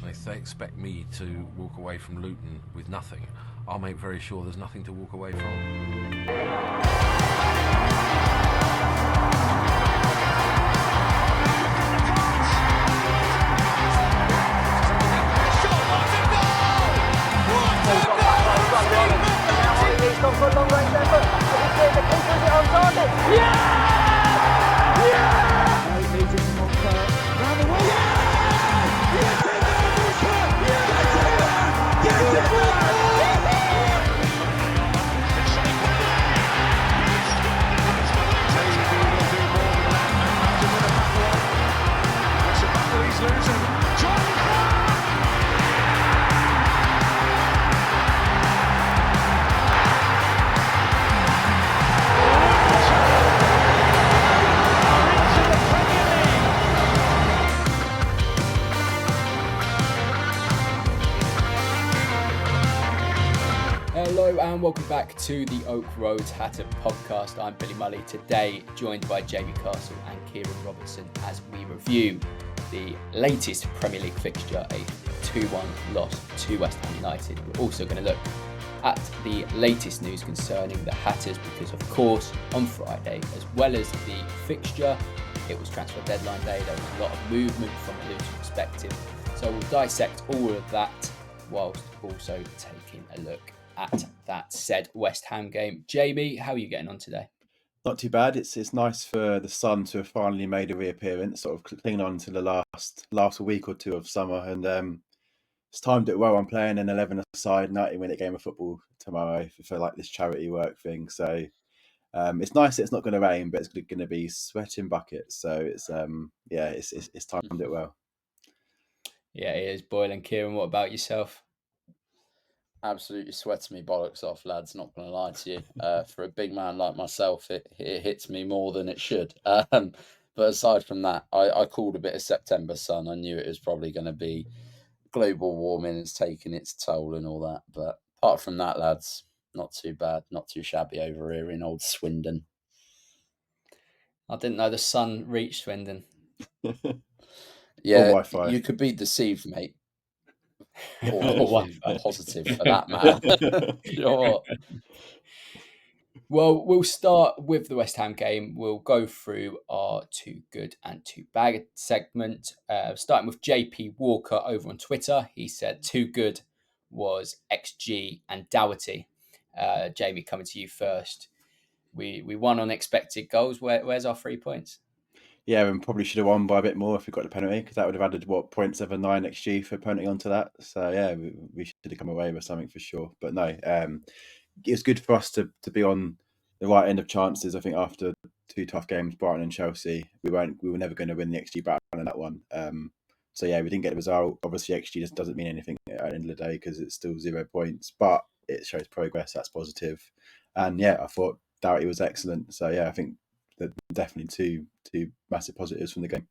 And if they expect me to walk away from Luton with nothing, I'll make very sure there's nothing to walk away from. Hello and welcome back to the Oak Road Hatter podcast. I'm Billy Mully, today joined by Jamie Castle and Kieran Robertson as we review the latest Premier League fixture, a 2-1 loss to West Ham United. We're also going to look at the latest news concerning the Hatters because, of course, on Friday, as well as the fixture, it was transfer deadline day. There was a lot of movement from a Luton perspective. So we'll dissect all of that whilst also taking a look at that said West Ham game. Jamie, how are you getting on today? Not too bad. It's nice for the sun to have finally made a reappearance, sort of clinging on to the last week or two of summer, and it's timed it well. I'm playing an 11-a-side 90-minute game of football tomorrow for like this charity work thing. So it's nice that it's not going to rain, but it's going to be sweating buckets. So it's timed it well. Yeah, it is boiling. Kieran, what about yourself? Absolutely sweats me bollocks off, lads. Not going to lie to you. For a big man like myself, it hits me more than it should. But aside from that, I called a bit of September sun. I knew it was probably going to be global warming. It's taking its toll and all that. But apart from that, lads, not too bad. Not too shabby over here in old Swindon. I didn't know the sun reached Swindon. Yeah, you could be deceived, mate. Or positive for that matter. You know what? Well, we'll start with the West Ham game. We'll go through our too good and too bad segment. Starting with JP Walker over on Twitter. He said too good was XG and Doherty. Jamie, coming to you first. We won on expected goals. Where's our 3 points? Yeah, and probably should have won by a bit more if we got the penalty, because that would have added 0.79 XG for penalty onto that. So yeah, we should have come away with something for sure. But no, it's good for us to be on the right end of chances. I think after two tough games, Brighton and Chelsea, we were never going to win the XG battle in that one. So yeah, we didn't get the result. Obviously, XG just doesn't mean anything at the end of the day because it's still 0 points, but it shows progress. That's positive. And yeah, I thought Doughty was excellent. So yeah, I think that definitely two massive positives from the game.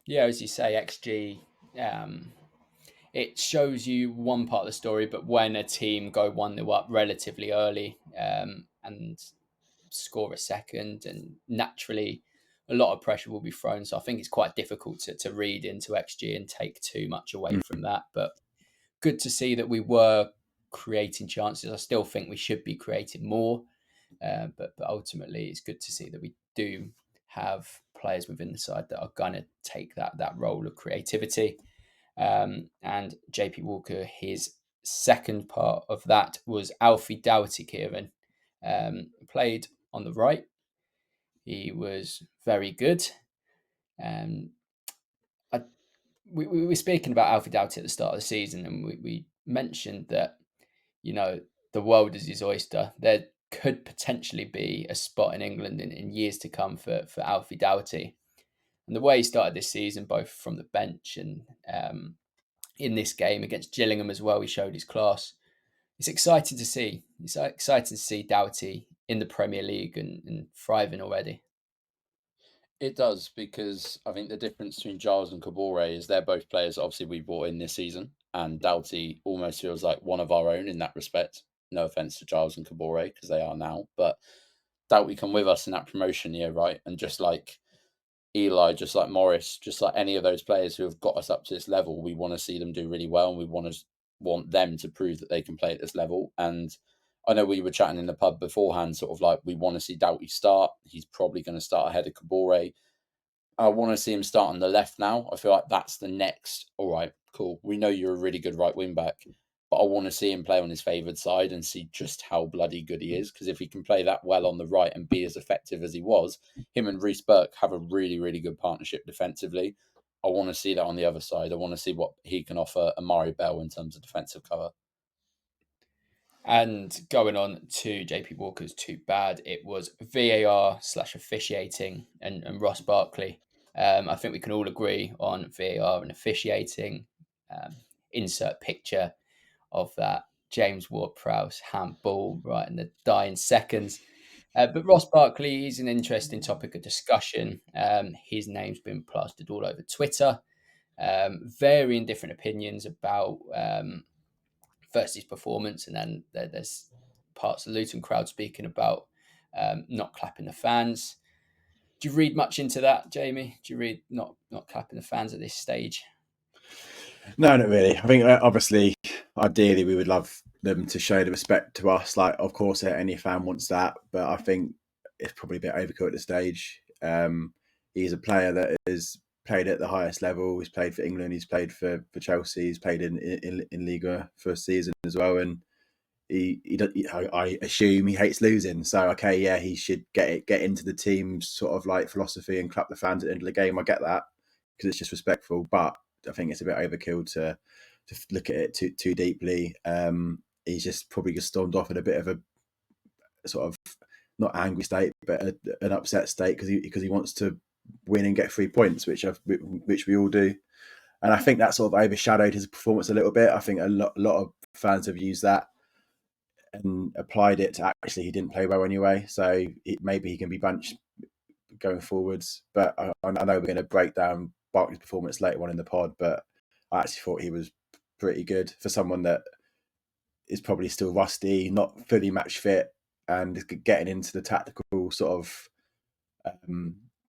Yeah, as you say, XG, it shows you one part of the story, but when a team go 1-0 up relatively early and score a second, and naturally a lot of pressure will be thrown. So I think it's quite difficult to read into XG and take too much away from that. But good to see that we were creating chances. I still think we should be creating more. But ultimately, it's good to see that we do have players within the side that are going to take that role of creativity. And JP Walker, his second part of that was Alfie Doughty, Kieran. Played on the right. He was very good. We were speaking about Alfie Doughty at the start of the season, and we mentioned that, you know, the world is his oyster. There could potentially be a spot in England in years to come for Alfie Doughty. And the way he started this season, both from the bench and in this game against Gillingham as well, he showed his class. It's exciting to see. It's exciting to see Doughty in the Premier League and thriving already. It does, because I think the difference between Giles and Kabore is they're both players obviously we brought in this season, and Doughty almost feels like one of our own in that respect. No offence to Giles and Kabore, because they are now, but Doughty come with us in that promotion year, right? And just like Eli, just like Morris, just like any of those players who have got us up to this level, we want to see them do really well, and we want them to prove that they can play at this level. And I know we were chatting in the pub beforehand, sort of like we want to see Doughty start. He's probably going to start ahead of Kabore. I want to see him start on the left now. I feel like that's the next. All right, cool. We know you're a really good right wing back, but I want to see him play on his favoured side and see just how bloody good he is. Because if he can play that well on the right and be as effective as he was, him and Reece Burke have a really, really good partnership defensively. I want to see that on the other side. I want to see what he can offer Amari Bell in terms of defensive cover. And going on to JP Walker's too bad, it was VAR/officiating and Ross Barkley. I think we can all agree on VAR and officiating. Insert picture of that James Ward-Prowse handball right in the dying seconds. But Ross Barkley is an interesting topic of discussion. His name's been plastered all over Twitter. Varying different opinions about first his performance, and then there's parts of the Luton crowd speaking about not clapping the fans. Do you read much into that, Jamie? Do you read not clapping the fans at this stage? No, not really. I think obviously, ideally, we would love them to show the respect to us. Like, of course, any fan wants that, but I think it's probably a bit overkill at this stage. He's a player that has played at the highest level. He's played for England. He's played for Chelsea. He's played in Liga for a season as well. And I assume he hates losing. So okay, yeah, he should get into the team's sort of like philosophy and clap the fans at the end of the game. I get that because it's just respectful, but I think it's a bit overkill to look at it too deeply. He's just probably just stormed off in a bit of a sort of not angry state, but an upset state because he wants to win and get 3 points, which we all do. And I think that sort of overshadowed his performance a little bit. I think a lot of fans have used that and applied it to actually he didn't play well anyway. So maybe he can be benched going forwards. But I know we're going to break down Barkley's performance later on in the pod, but I actually thought he was pretty good for someone that is probably still rusty, not fully match fit, and getting into the tactical sort of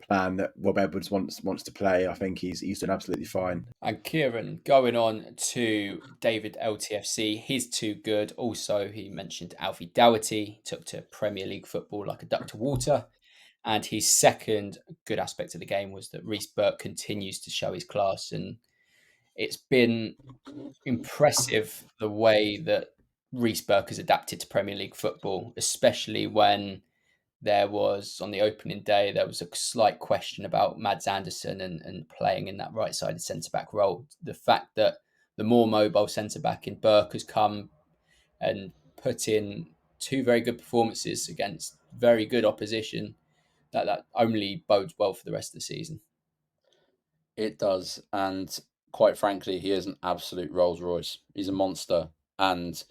plan that Rob Edwards wants to play. I think he's done absolutely fine. And Kieran, going on to David LTFC, he's too good. Also, he mentioned Alfie Doherty took to Premier League football like a duck to water. And his second good aspect of the game was that Reece Burke continues to show his class. And it's been impressive the way that Reece Burke has adapted to Premier League football, especially when there was, on the opening day, there was a slight question about Mads Andersen and playing in that right-sided centre-back role. The fact that the more mobile centre-back in Burke has come and put in 2 very good performances against very good opposition, that only bodes well for the rest of the season. It does. And quite frankly, he is an absolute Rolls Royce. He's a monster. And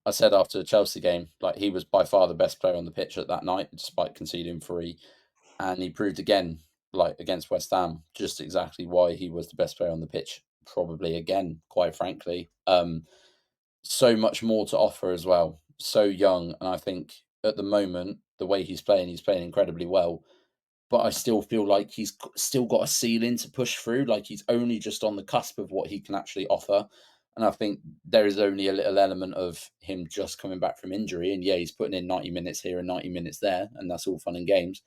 I said after the Chelsea game, like he was by far the best player on the pitch at that night, despite conceding 3. And he proved again, like against West Ham, just exactly why he was the best player on the pitch. Probably again, quite frankly. So much more to offer as well. So young. And I think at the moment, the way he's playing incredibly well. But I still feel like he's still got a ceiling to push through. Like he's only just on the cusp of what he can actually offer. And I think there is only a little element of him just coming back from injury. And yeah, he's putting in 90 minutes here and 90 minutes there. And that's all fun and games.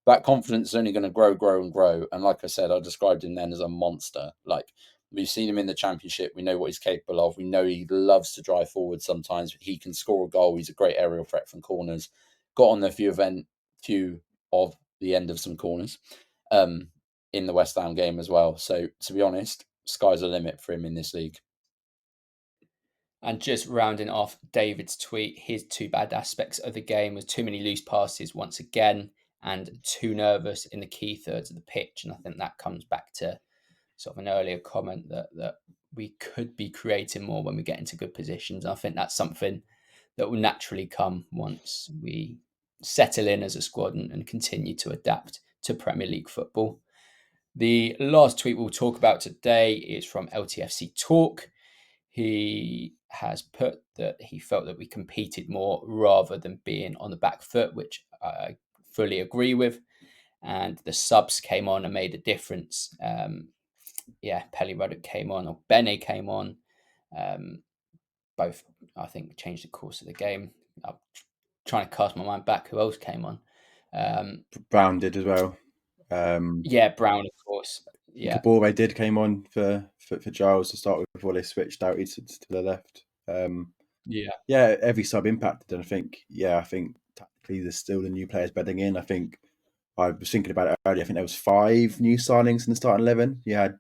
That confidence is only going to grow and grow. And like I said, I described him then as a monster. Like we've seen him in the Championship. We know what he's capable of. We know he loves to drive forward sometimes. He can score a goal. He's a great aerial threat from corners. Got on the few of the end of some corners in the West Ham game as well. So to be honest, sky's the limit for him in this league. And just rounding off David's tweet, his 2 bad aspects of the game was too many loose passes once again and too nervous in the key thirds of the pitch. And I think that comes back to sort of an earlier comment that we could be creating more when we get into good positions. I think that's something that will naturally come once we settle in as a squad and continue to adapt to Premier League football. The last tweet we'll talk about today is from LTFC Talk. He has put that he felt that we competed more rather than being on the back foot, which I fully agree with. and the subs came on and made a difference. Pelly Ruddock came on, or Benny came on. Both, I think, changed the course of the game. I'm trying to cast my mind back. Who else came on? Brown did as well. Brown, of course. Yeah, Kabore came on for Giles to start with before they switched out to the left. Every sub impacted, and I think tactically there's still the new players bedding in. I think I was thinking about it earlier. I think there was 5 new signings in the starting 11. You had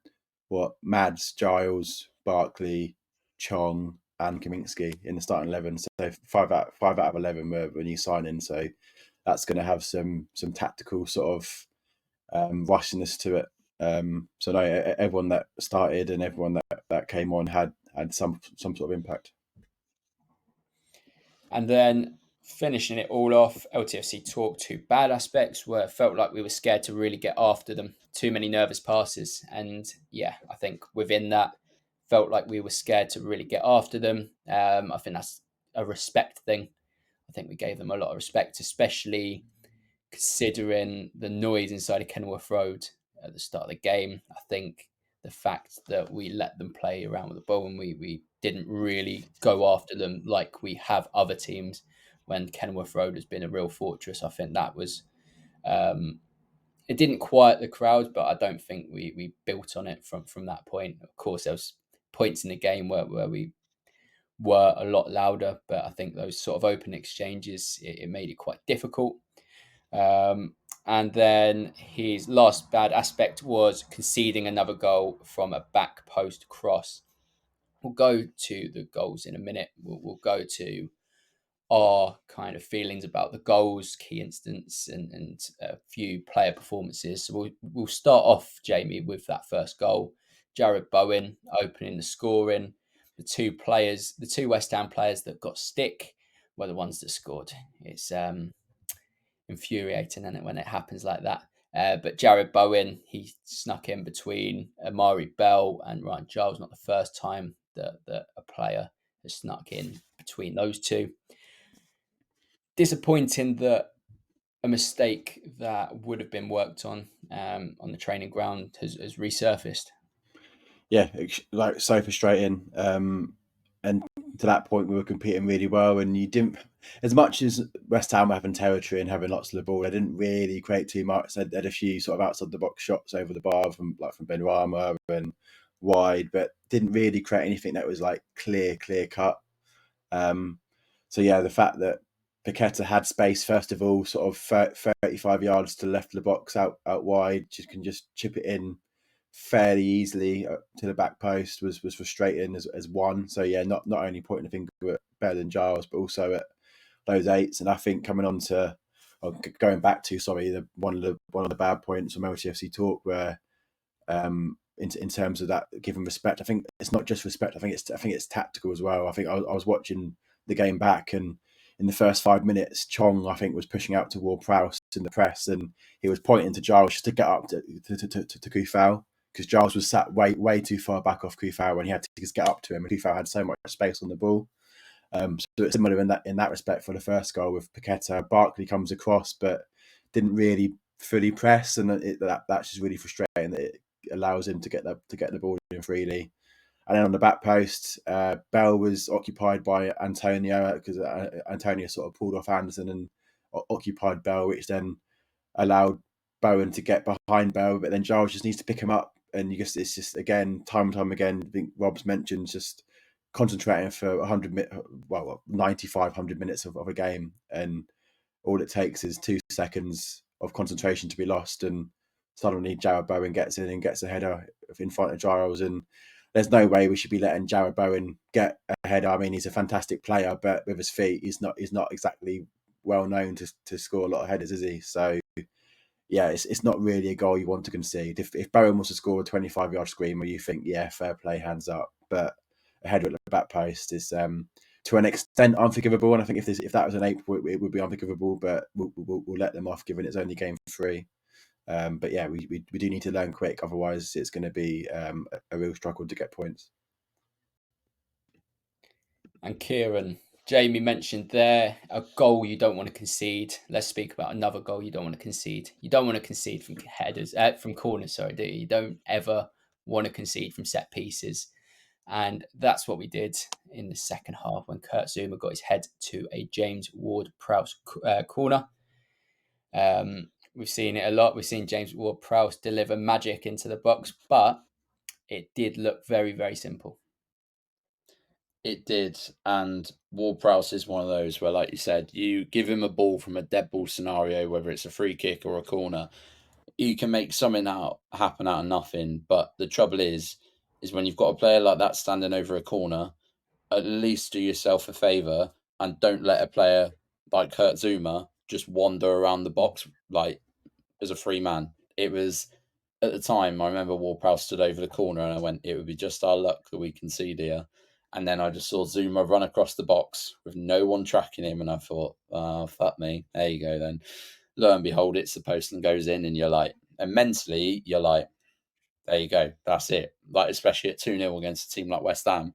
Mads, Giles, Barkley, Chong, and Kaminsky in the starting 11. So 5 out of 11 were new signings. So that's going to have some tactical sort of rushiness to it. So no, everyone that started and everyone that came on had some sort of impact. And then finishing it all off, LTFC talk 2 bad aspects were felt like we were scared to really get after them. Too many nervous passes. And I think within that, felt like we were scared to really get after them. I think that's a respect thing. I think we gave them a lot of respect, especially considering the noise inside of Kenilworth Road at the start of the game. I think the fact that we let them play around with the ball and we didn't really go after them like we have other teams when Kenilworth Road has been a real fortress. I think that was, it didn't quiet the crowd, but I don't think we built on it from that point. Of course, there was points in the game where we were a lot louder, but I think those sort of open exchanges, it made it quite difficult. And then his last bad aspect was conceding another goal from a back post cross. We'll go to the goals in a minute. We'll go to our kind of feelings about the goals, key instance, and a few player performances. So we'll start off, Jamie, with that first goal. Jared Bowen opening the scoring. The two West Ham players that got stick were the ones that scored. It's infuriating, isn't it, when it happens like that? But Jared Bowen, he snuck in between Amari Bell and Ryan Giles. Not the first time that a player has snuck in between those two. Disappointing that a mistake that would have been worked on the training ground has resurfaced. Yeah, like so frustrating. And to that point, we were competing really well, and you didn't, as much as West Ham were having territory and having lots of the ball, they didn't really create too much. They had a few sort of outside the box shots over the bar from Benrahma and wide, but didn't really create anything that was like clear cut. So yeah, the fact that Paqueta had space, first of all, sort of 35 yards to the left of the box out wide, can just chip it in fairly easily to the back post was frustrating as one. So yeah, not only pointing the finger at better than Giles, but also at those 8s. And I think going back to one of the bad points from LTFC talk, where in terms of that, giving respect, I think it's not just respect. I think it's tactical as well. I think I was watching the game back, and in the first 5 minutes, Chong, I think, was pushing out to Ward-Prowse in the press, and he was pointing to Giles just to get up to Kufau, because Giles was sat way too far back off Kufau when he had to just get up to him, and Kufau had so much space on the ball. So it's similar in that respect for the first goal with Paqueta. Barkley comes across, but didn't really fully press, and that's just really frustrating that it allows him to get the ball in freely. And then on the back post, Bell was occupied by Antonio, because Antonio sort of pulled off Anderson and occupied Bell, which then allowed Bowen to get behind Bell. But then Giles just needs to pick him up, and it's just again, time and time again. I think Rob's mentioned just concentrating for 95-100 minutes of a game, and all it takes is 2 seconds of concentration to be lost, and suddenly Jared Bowen gets in and gets a header in front of Giles. And there's no way we should be letting Jared Bowen get a header. I mean, he's a fantastic player, but with his feet, he's not exactly well known to score a lot of headers, is he? So yeah, it's not really a goal you want to concede. If Bowen was to score a 25-yard screamer, you think, yeah, fair play, hands up. But a header at the back post is to an extent unforgivable. And I think if that was an 8, it would be unforgivable. But we'll let them off, given it's only game 3. But yeah, we do need to learn quick. Otherwise, it's going to be a real struggle to get points. And Kieran, Jamie mentioned there a goal you don't want to concede. Let's speak about another goal you don't want to concede. You don't want to concede from headers, from corners, sorry, do you? You don't ever want to concede from set pieces. And that's what we did in the second half when Kurt Zouma got his head to a James Ward-Prowse corner. We've seen it a lot. We've seen James Ward-Prowse deliver magic into the box, but it did look very, very simple. It did, and Ward-Prowse is one of those where, like you said, you give him a ball from a dead ball scenario, whether it's a free kick or a corner, you can make something happen out of nothing. But the trouble is when you've got a player like that standing over a corner, at least do yourself a favour and don't let a player like Kurt Zouma just wander around the box like as a free man. It was, at the time, I remember Ward-Prowse stood over the corner and I went, it would be just our luck that we concede here. And then I just saw Zouma run across the box with no one tracking him. And I thought, oh, fuck me. There you go then. Lo and behold, it's the post and goes in. And you're like, and mentally, you're like, there you go. That's it. Like, especially at 2-0 against a team like West Ham,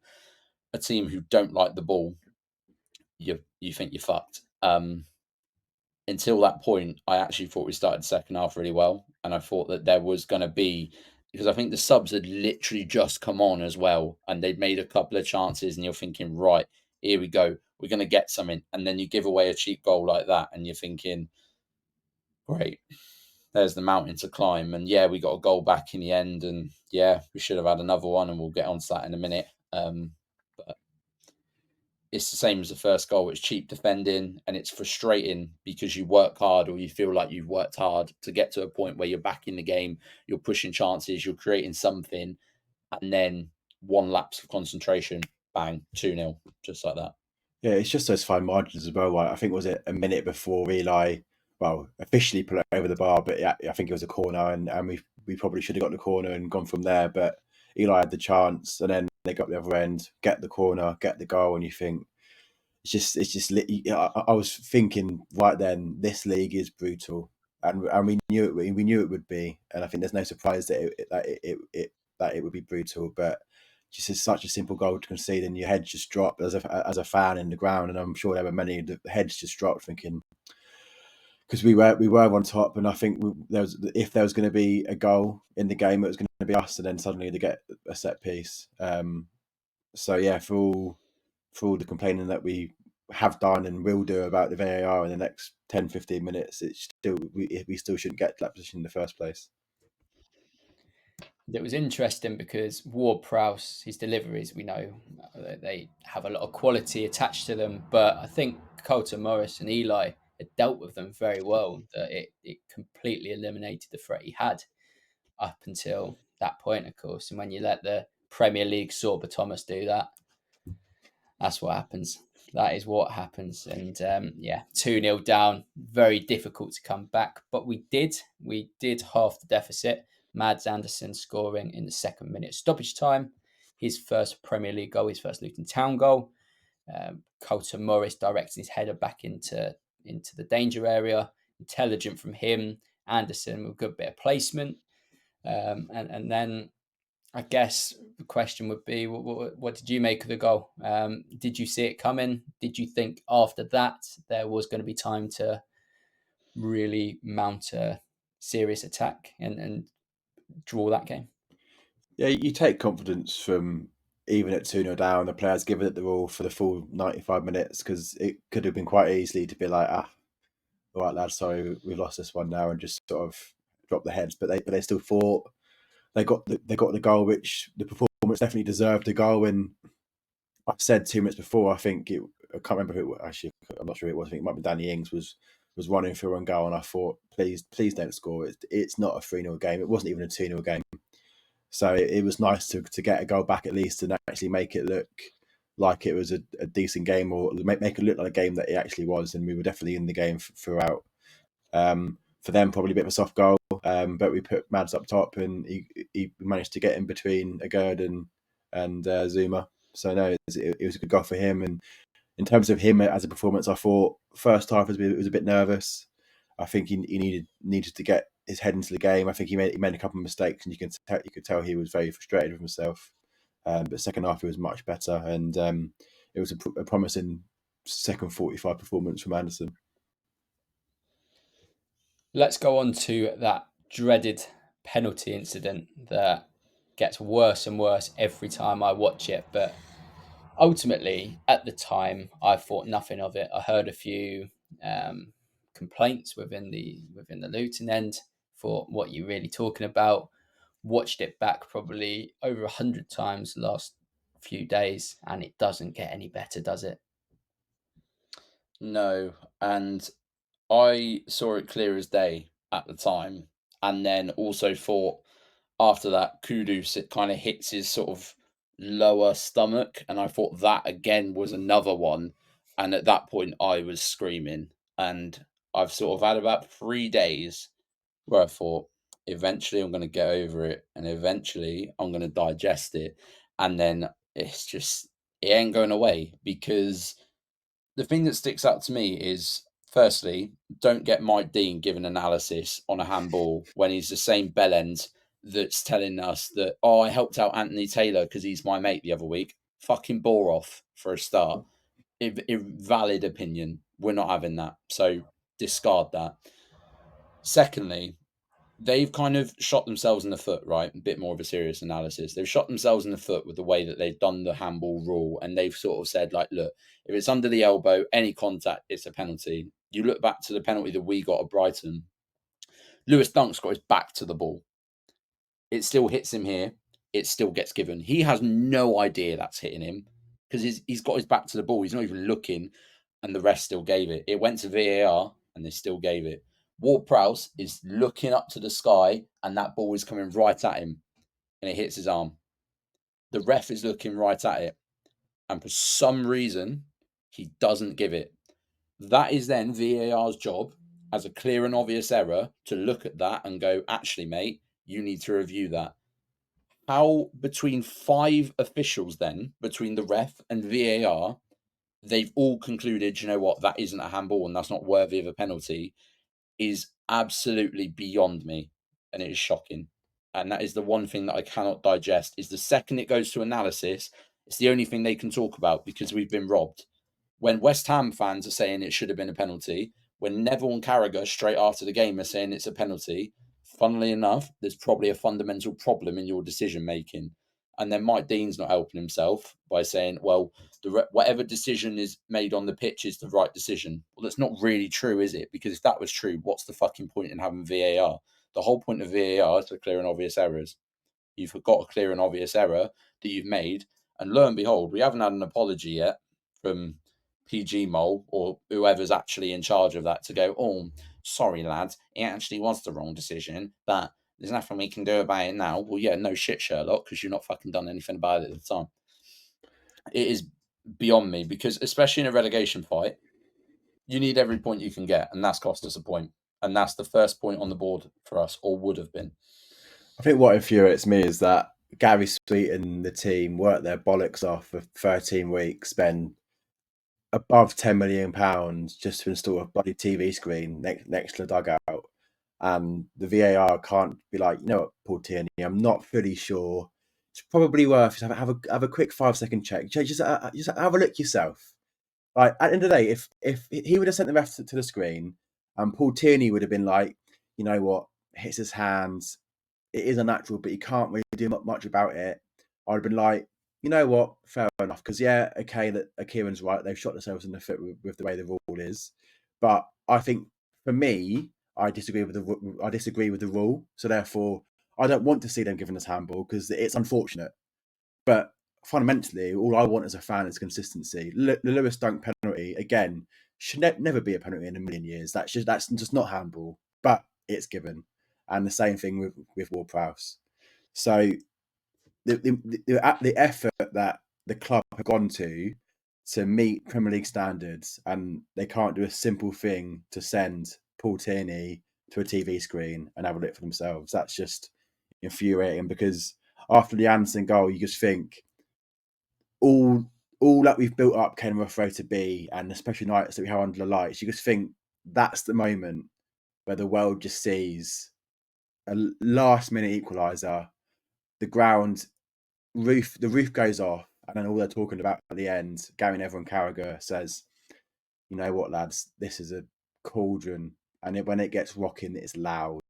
a team who don't like the ball, you think you're fucked. Until that point, I actually thought we started the second half really well. And I thought that there was going to be, because I think the subs had literally just come on as well. And they'd made a couple of chances and you're thinking, right, here we go. We're going to get something. And then you give away a cheap goal like that. And you're thinking, great, there's the mountain to climb. And yeah, we got a goal back in the end. And yeah, we should have had another one. And we'll get onto that in a minute. But it's the same as the first goal. It's cheap defending and it's frustrating because you work hard, or you feel like you've worked hard to get to a point where you're back in the game, you're pushing chances, you're creating something, and then one lapse of concentration, bang, 2-0, just like that. Yeah, it's just those fine margins as well. Like, I think, was it a minute before Eli, officially put it over the bar, but yeah, I think it was a corner, and we probably should have got the corner and gone from there. But Eli had the chance, and then they got the other end, get the corner, get the goal, and you think it's just. I was thinking right then, this league is brutal, and we knew it would be, and I think there's no surprise that it would be brutal, but just is such a simple goal to concede, and your head just dropped as a fan in the ground, and I'm sure there were many the heads just dropped thinking, because we were on top, and I think if there was going to be a goal in the game, it was going to be us, and then suddenly to get a set piece. So yeah, for all the complaining that we have done and will do about the VAR in the next 10-15 minutes, it's still we still shouldn't get to that position in the first place. It was interesting because Ward-Prowse, his deliveries, we know they have a lot of quality attached to them, but I think Coulter Morris and Eli had dealt with them very well. That it completely eliminated the threat he had up until that point, of course. And when you let the Premier League Sorba Thomas do that, that's what happens. That is what happens. And 2-0 down, very difficult to come back. But we did half the deficit. Mads Andersen scoring in the 2nd minute stoppage time. His first Premier League goal, his first Luton Town goal. Coulter Morris directing his header back into the danger area. Intelligent from him. Andersen with a good bit of placement. And then I guess the question would be, what did you make of the goal? Did you see it coming? Did you think after that there was going to be time to really mount a serious attack and draw that game? Yeah, you take confidence from even at 2-0 down, the players giving it the all for the full 95 minutes, because it could have been quite easily to be like, all right, lads, sorry, we've lost this one now, and just sort of drop the heads. But they still fought. They got the goal, which the performance definitely deserved a goal. And I've said 2 minutes before, I think I can't remember who it was, actually, I'm not sure who it was. I think it might be Danny Ings was running for one goal, and I thought, please don't score. It's not a 3-0 game. It wasn't even a 2-0 game. So it was nice to get a goal back at least, and actually make it look like it was a decent game, or make it look like a game that it actually was. And we were definitely in the game throughout. For them, probably a bit of a soft goal, but we put Mads up top, and he managed to get in between Agerd and Zouma. So no, it was a good goal for him. And in terms of him as a performance, I thought first half was a bit nervous. I think he needed to get his head into the game. I think he made a couple of mistakes, and you could tell he was very frustrated with himself. But second half he was much better, and it was a promising second 45 performance from Anderson. Let's go on to that dreaded penalty incident that gets worse and worse every time I watch it. But ultimately, at the time, I thought nothing of it. I heard a few complaints within the Luton end. Thought, what you really talking about? Watched it back probably over 100 times the last few days, and it doesn't get any better, does it? No, and I saw it clear as day at the time, and then also thought after that Kudus, it kind of hits his sort of lower stomach, and I thought that again was another one, and at that point I was screaming, and I've sort of had about 3 days where I thought eventually I'm going to get over it, and eventually I'm going to digest it, and then it's just it ain't going away, because the thing that sticks out to me is, firstly, don't get Mike Dean giving analysis on a handball when he's the same bellend that's telling us that, oh, I helped out Anthony Taylor because he's my mate the other week. Fucking bore off for a start. Valid opinion. We're not having that. So discard that. Secondly, they've kind of shot themselves in the foot, right? A bit more of a serious analysis. They've shot themselves in the foot with the way that they've done the handball rule. And they've sort of said, like, look, if it's under the elbow, any contact, it's a penalty. You look back to the penalty that we got at Brighton. Lewis Dunk's got his back to the ball. It still hits him here. It still gets given. He has no idea that's hitting him because he's got his back to the ball. He's not even looking, and the rest still gave it. It went to VAR, and they still gave it. Ward-Prowse is looking up to the sky, and that ball is coming right at him, and it hits his arm. The ref is looking right at it, and for some reason, he doesn't give it. That is then VAR's job, as a clear and obvious error, to look at that and go, actually, mate, you need to review that. How between 5 officials then, between the ref and VAR, they've all concluded, you know what, that isn't a handball and that's not worthy of a penalty, is absolutely beyond me, and it is shocking. And that is the one thing that I cannot digest, is the second it goes to analysis, it's the only thing they can talk about because we've been robbed. When West Ham fans are saying it should have been a penalty, when Neville and Carragher straight after the game are saying it's a penalty, funnily enough, there's probably a fundamental problem in your decision making. And then Mike Dean's not helping himself by saying, well, whatever decision is made on the pitch is the right decision. Well, that's not really true, is it? Because if that was true, what's the fucking point in having VAR? The whole point of VAR is to clear and obvious errors. You've got a clear and obvious error that you've made. And lo and behold, we haven't had an apology yet from PG Mole or whoever's actually in charge of that to go, oh, sorry, lads, it actually was the wrong decision, but there's nothing we can do about it now. Well, yeah, no shit, Sherlock, because you've not fucking done anything about it at the time. It is beyond me, because especially in a relegation fight, you need every point you can get, and that's cost us a point. And that's the first point on the board for us, or would have been. I think what infuriates me is that Gary Sweet and the team worked their bollocks off for 13 weeks, spend above £10 million just to install a bloody TV screen next to the dugout. And the VAR can't be like, you know what, Paul Tierney, I'm not fully sure. It's probably worth just have a quick 5-second check. Just have a look yourself. Like, at the end of the day, if he would have sent the ref to the screen, and Paul Tierney would have been like, you know what, hits his hands, it is unnatural, but he can't really do much about it. I'd have been like, you know what, fair enough. Because, yeah, okay, that Kieran's right. They've shot themselves in the foot with the way the rule is. But I think, for me, I disagree with the rule. So, therefore, I don't want to see them giving us handball because it's unfortunate. But fundamentally, all I want as a fan is consistency. The Lewis Dunk penalty, again, should never be a penalty in a million years. That's just not handball. But it's given. And the same thing with Ward-Prowse. So the effort that the club have gone to meet Premier League standards, and they can't do a simple thing to send Paul Tierney to a TV screen and have a look for themselves. That's just infuriating, because after the Anderson goal, you just think all that we've built up Kenilworth Road to be, and the special nights that we have under the lights, you just think that's the moment where the world just sees a last-minute equaliser, the roof goes off, and then all they're talking about at the end, Gary Neville and Carragher says, you know what, lads, this is a cauldron, and when it gets rocking, it's loud,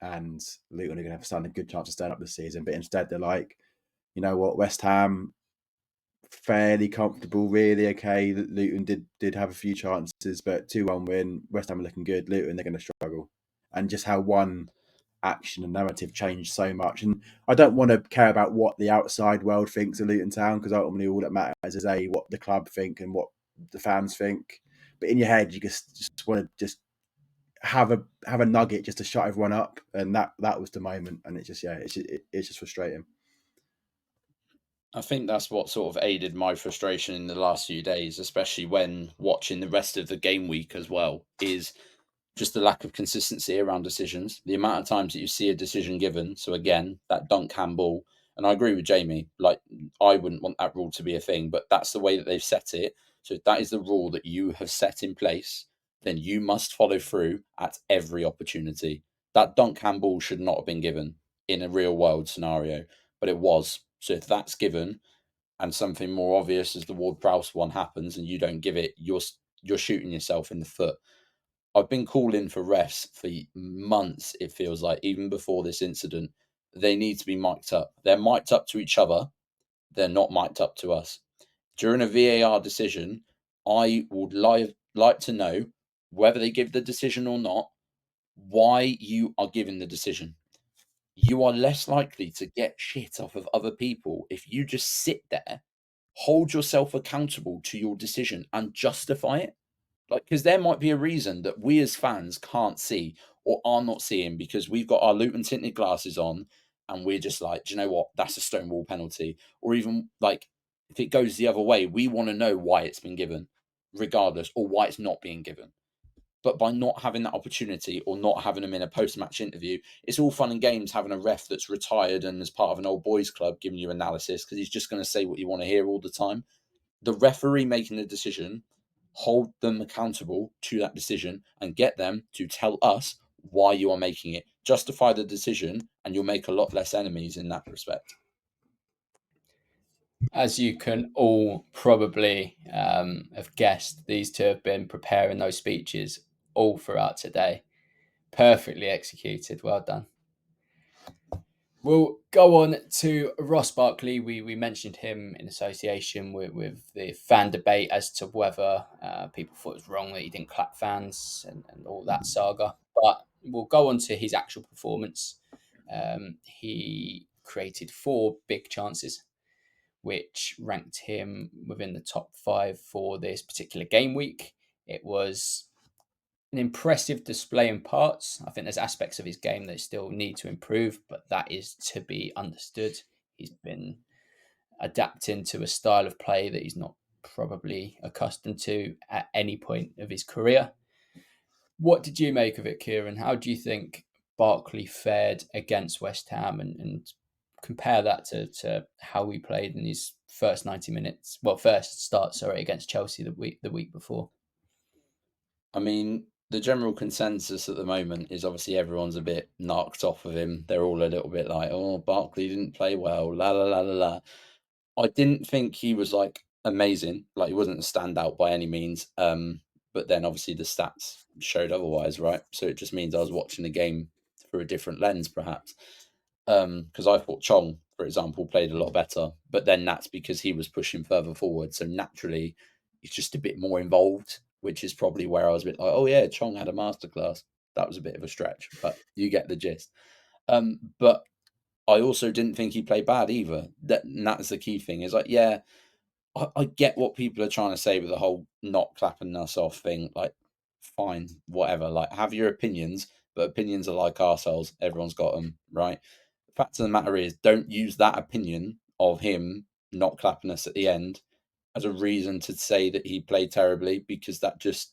and Luton are going to have a good chance to stand up this season. But instead, they're like, you know what, West Ham, fairly comfortable, really okay. Luton did have a few chances, but 2-1 win. West Ham are looking good. Luton, they're going to struggle, and just how one action and narrative changed so much. And I don't want to care about what the outside world thinks of Luton Town, because ultimately all that matters is what the club think and what the fans think. But in your head, you just want to just have a nugget just to shut everyone up, and that was the moment. And it's just frustrating. I think that's what sort of aided my frustration in the last few days, especially when watching the rest of the game week as well, is just the lack of consistency around decisions. The amount of times that you see a decision given. So again, that dunk handball, and I agree with Jamie, like I wouldn't want that rule to be a thing, but that's the way that they've set it. So if that is the rule that you have set in place, then you must follow through at every opportunity. That dunk handball should not have been given in a real world scenario, but it was. So if that's given and something more obvious as the Ward-Prowse one happens and you don't give it, you're shooting yourself in the foot. I've been calling for refs for months, it feels like, even before this incident. They need to be mic'd up. They're mic'd up to each other. They're not mic'd up to us. During a VAR decision, I would like to know, whether they give the decision or not, why you are giving the decision. You are less likely to get shit off of other people if you just sit there, hold yourself accountable to your decision and justify it. Like, because there might be a reason that we as fans can't see or are not seeing because we've got our Luton tinted glasses on and we're just like, do you know what? That's a stonewall penalty. Or even like, if it goes the other way, we want to know why it's been given, regardless, or why it's not being given. But by not having that opportunity or not having them in a post-match interview, it's all fun and games having a ref that's retired and as part of an old boys club giving you analysis because he's just going to say what you want to hear all the time. The referee making the decision, hold them accountable to that decision and get them to tell us why you are making it. Justify the decision and you'll make a lot less enemies in that respect. As you can all probably have guessed, these two have been preparing those speeches all throughout today. Perfectly executed. Well done. We'll go on to Ross Barkley. We mentioned him in association with the fan debate as to whether people thought it was wrong that he didn't clap fans and all that saga. But we'll go on to his actual performance. He created 4 big chances, which ranked him within the top 5 for this particular game week. It was an impressive display in parts. I think there's aspects of his game that still need to improve, but that is to be understood. He's been adapting to a style of play that he's not probably accustomed to at any point of his career. What did you make of it, Kieran? How do you think Barkley fared against West Ham, and compare that to how he played in his first 90 minutes? Well, first start, against Chelsea the week before. I mean, the general consensus at the moment is obviously everyone's a bit knocked off of him. They're all a little bit like, oh, Barkley didn't play well, la la la la la. I didn't think he was like amazing. Like, he wasn't a standout by any means. But then obviously the stats showed otherwise, right? So it just means I was watching the game through a different lens, perhaps. Because I thought Chong, for example, played a lot better. But then that's because he was pushing further forward. So naturally, he's just a bit more involved, which is probably where I was a bit like, oh yeah, Chong had a masterclass. That was a bit of a stretch, but you get the gist. But I also didn't think he played bad either. That's the key thing. Is like, yeah, I get what people are trying to say with the whole not clapping us off thing. Like, fine, whatever. Like, have your opinions, but opinions are like arseholes. Everyone's got them, right? The fact of the matter is, don't use that opinion of him not clapping us at the end as a reason to say that he played terribly, because that just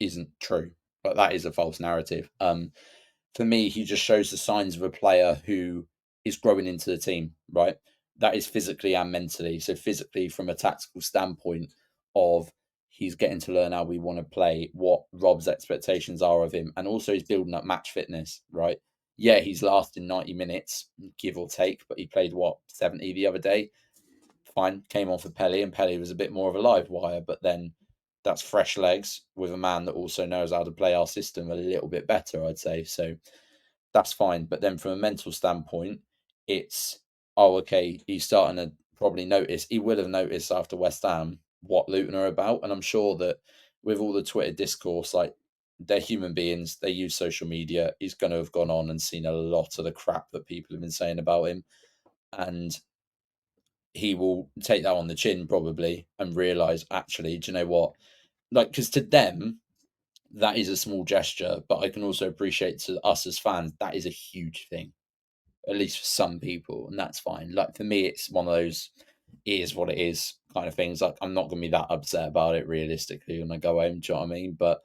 isn't true. But that is a false narrative. For me, he just shows the signs of a player who is growing into the team, right? That is physically and mentally. So physically, from a tactical standpoint of he's getting to learn how we want to play, what Rob's expectations are of him, and also he's building up match fitness, right? Yeah, he's lasting 90 minutes, give or take, but he played, 70 the other day? Fine, came on for Pelly, and Pelly was a bit more of a live wire, but then that's fresh legs with a man that also knows how to play our system a little bit better, I'd say. So that's fine. But then from a mental standpoint, it's, oh, okay, he's starting to probably notice. He would have noticed after West Ham what Luton are about. And I'm sure that with all the Twitter discourse, like, they're human beings, they use social media. He's going to have gone on and seen a lot of the crap that people have been saying about him. And he will take that on the chin probably and realise, actually, do you know what? Like, because to them, that is a small gesture, but I can also appreciate to us as fans, that is a huge thing, at least for some people, and that's fine. Like, for me, it's one of those, it is what it is kind of things. Like, I'm not going to be that upset about it realistically when I go home, do you know what I mean? But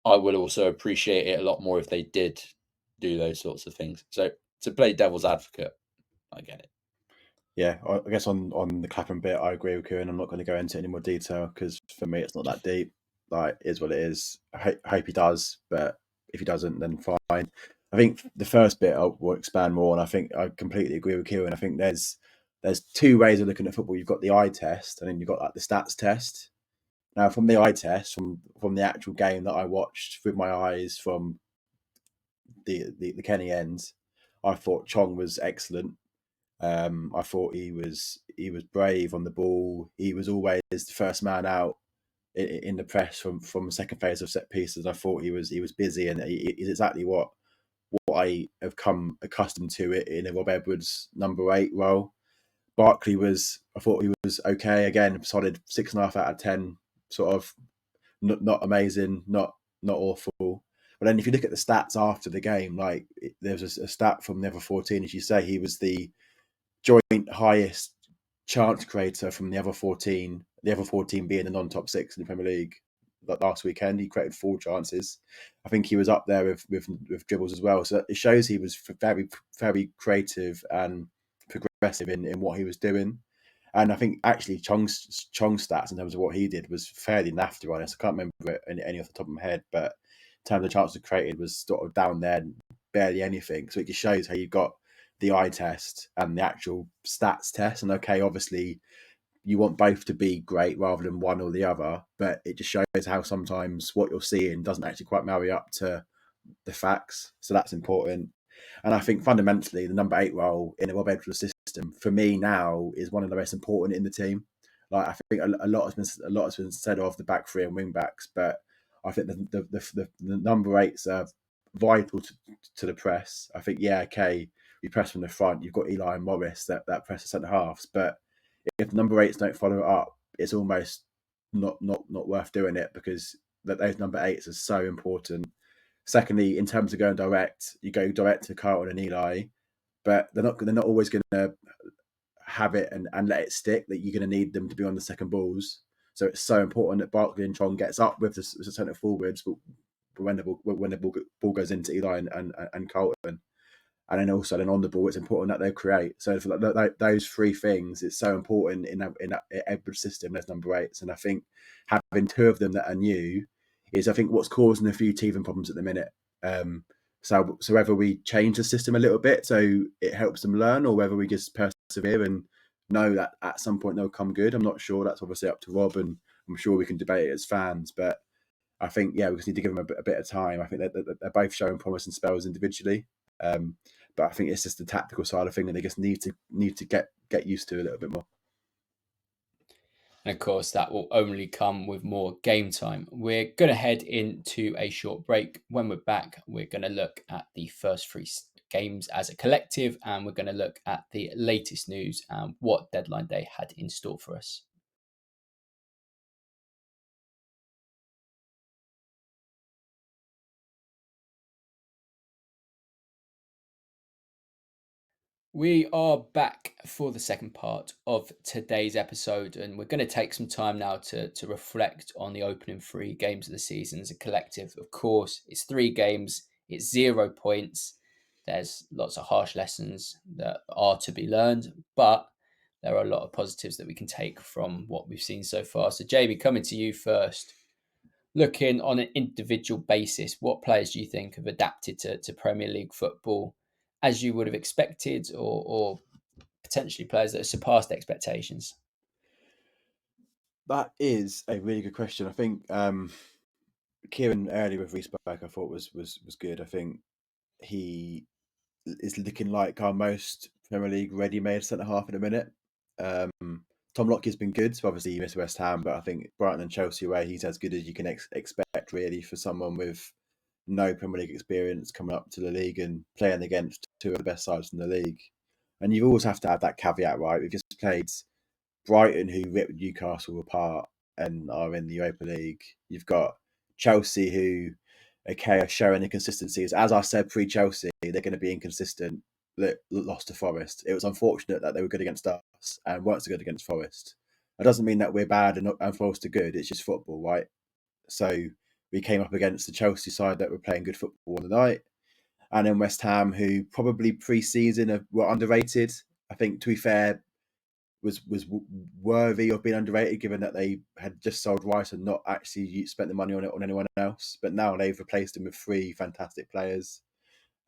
I would also appreciate it a lot more if they did do those sorts of things. So to play devil's advocate, I get it. Yeah, I guess on the Clapham bit, I agree with Kieran. I'm not going to go into any more detail because for me, it's not that deep. Like, it is what it is. I hope he does, but if he doesn't, then fine. I think the first bit I will expand more, and I think I completely agree with Kieran. I think there's two ways of looking at football. You've got the eye test, and then you've got like the stats test. Now, from the eye test, from the actual game that I watched with my eyes from the Kenny end, I thought Chong was excellent. I thought he was brave on the ball. He was always the first man out in the press from the second phase of set pieces. I thought he was busy, and he's exactly what I have come accustomed to it in a Rob Edwards number 8 role. Barkley I thought he was okay again, solid 6.5 out of 10, sort of not amazing, not awful. But then if you look at the stats after the game, like there's a stat from the other 14, as you say, he was the joint highest chance creator from the other 14 being the non-top 6 in the Premier League. That last weekend he created 4 chances. I think he was up there with dribbles as well, so it shows he was very, very creative and progressive in what he was doing. And I think actually Chong's stats in terms of what he did was fairly naff, to be honest. I can't remember it any off the top of my head, but in terms of chances created was sort of down there, barely anything. So it just shows how you've got the eye test and the actual stats test. And okay, obviously you want both to be great rather than one or the other, but it just shows how sometimes what you're seeing doesn't actually quite marry up to the facts. So that's important. And I think fundamentally the number 8 role in a Rob Edwards system for me now is one of the most important in the team. Like, I think a lot has been said of the back 3 and wing backs, but I think the number 8s are vital to the press. I think, yeah, okay, we press from the front. You've got Eli and Morris that press the centre halves, but if the number 8s don't follow it up, it's almost not worth doing it, because those number 8s are so important. Secondly, in terms of going direct, you go direct to Carlton and Eli, but they're not always going to have it and let it stick. That you're going to need them to be on the second balls. So it's so important that Barkley and Chong gets up with the centre forwards, but when the ball goes into Eli and Carlton, and then also on the ball, it's important that they create. So for those 3 things, it's so important in that Edwards system. There's number 8s, and I think having 2 of them that are new is, I think, what's causing a few teething problems at the minute. So whether we change the system a little bit so it helps them learn, or whether we just persevere and know that at some point they'll come good, I'm not sure. That's obviously up to Rob, and I'm sure we can debate it as fans. But I think, yeah, we just need to give them a bit of time. I think they're both showing promise in spells individually. But I think it's just the tactical side of things, and they just need to get used to a little bit more. And of course, that will only come with more game time. We're going to head into a short break. When we're back, we're going to look at the first 3 games as a collective, and we're going to look at the latest news and what deadline day had in store for us. We are back for the second part of today's episode, and we're going to take some time now to reflect on the opening 3 games of the season as a collective. Of course, it's 3 games, it's 0 points. There's lots of harsh lessons that are to be learned, but there are a lot of positives that we can take from what we've seen so far. So, Jamie, coming to you first. Looking on an individual basis, what players do you think have adapted to Premier League football as you would have expected, or potentially players that have surpassed expectations? That is a really good question. I think Kieran earlier with Reece I thought was good. I think he is looking like our most Premier League ready-made centre half in a minute. Tom Lockyer's been good, so obviously he missed West Ham, but I think Brighton and Chelsea away, he's as good as you can expect really for someone with no Premier League experience coming up to the league and playing against two of the best sides in the league. And you always have to have that caveat, right? We've just played Brighton, who ripped Newcastle apart and are in the Europa League. You've got Chelsea, who, okay, are showing inconsistencies. As I said pre-Chelsea, they're going to be inconsistent. Lost to Forest. It was unfortunate that they were good against us and weren't so good against Forest. That doesn't mean that we're bad and Forest are good. It's just football, right? So we came up against the Chelsea side that were playing good football on the night. And then West Ham, who probably pre-season were underrated. I think, to be fair, was worthy of being underrated, given that they had just sold Rice and not actually spent the money on it on anyone else. But now they've replaced him with three fantastic players.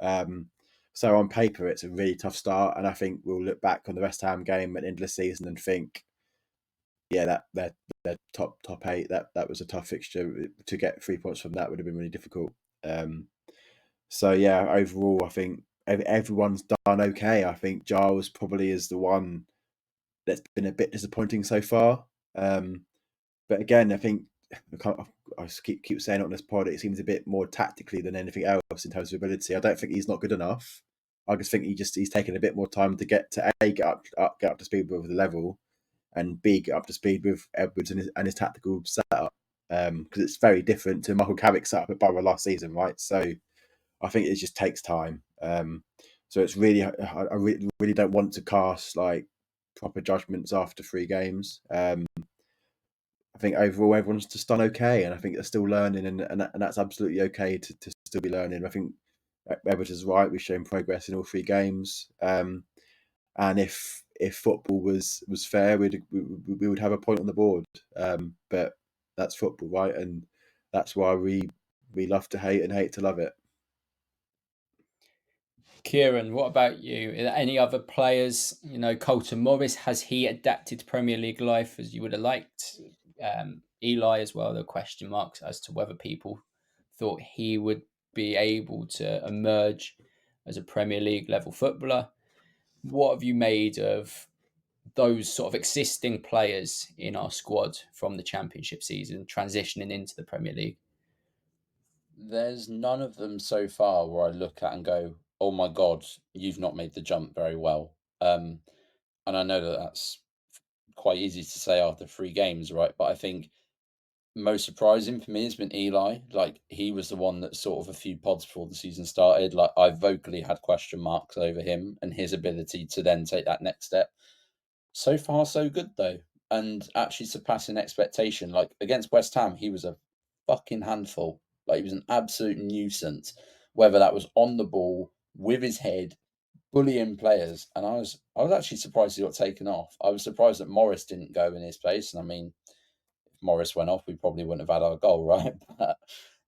So on paper, it's a really tough start, and I think we'll look back on the West Ham game at the end of the season and think, yeah, that they're top eight. That was a tough fixture. To get 3 points from that would have been really difficult. So yeah, overall, I think everyone's done okay. I think Giles probably is the one that's been a bit disappointing so far. But again, I think I keep saying it on this pod, it seems a bit more tactically than anything else in terms of ability. I don't think he's not good enough. I just think he's taken a bit more time to get up to speed with the level, and B, get up to speed with Edwards and his tactical setup. Because it's very different to Michael Carrick's setup at Borough last season, right? So I think it just takes time. So it's really, I really don't want to cast like proper judgments after 3 games. I think overall everyone's just done okay, and I think they're still learning, and that's absolutely okay to still be learning. I think Everton's right; we've shown progress in all 3 games, and if football was fair, we would have a point on the board. But that's football, right? And that's why we love to hate and hate to love it. Kieran, what about you? Are there any other players? Colton Morris, has he adapted to Premier League life as you would have liked? Eli as well, there are question marks as to whether people thought he would be able to emerge as a Premier League level footballer. What have you made of those sort of existing players in our squad from the Championship season transitioning into the Premier League? There's none of them so far where I look at and go, "Oh my God, you've not made the jump very well." And I know that that's quite easy to say after 3 games, right? But I think most surprising for me has been Eli. Like, he was the one that sort of a few pods before the season started. Like, I vocally had question marks over him and his ability to then take that next step. So far, so good though, and actually surpassing expectation. Like, against West Ham, he was a fucking handful. Like, he was an absolute nuisance, whether that was on the ball, with his head, bullying players. And I was actually surprised he got taken off. I was surprised that Morris didn't go in his place. And I mean, if Morris went off, we probably wouldn't have had our goal, right? But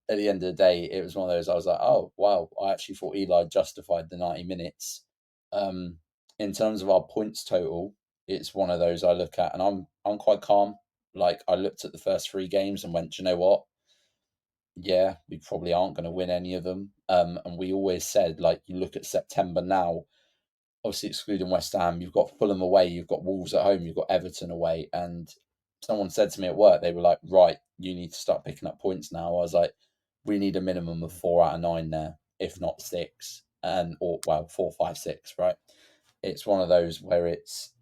at the end of the day, it was one of those, I was like, oh, wow, I actually thought Eli justified the 90 minutes. In terms of our points total, it's one of those I look at and I'm quite calm. Like, I looked at the first 3 games and went, do you know what? Yeah, we probably aren't going to win any of them. And we always said, like, you look at September now, obviously excluding West Ham, you've got Fulham away, you've got Wolves at home, you've got Everton away. And someone said to me at work, they were like, right, you need to start picking up points now. I was like, we need a minimum of 4 out of 9 there, if not 6. Or 4, 5, 6, right? It's one of those where it's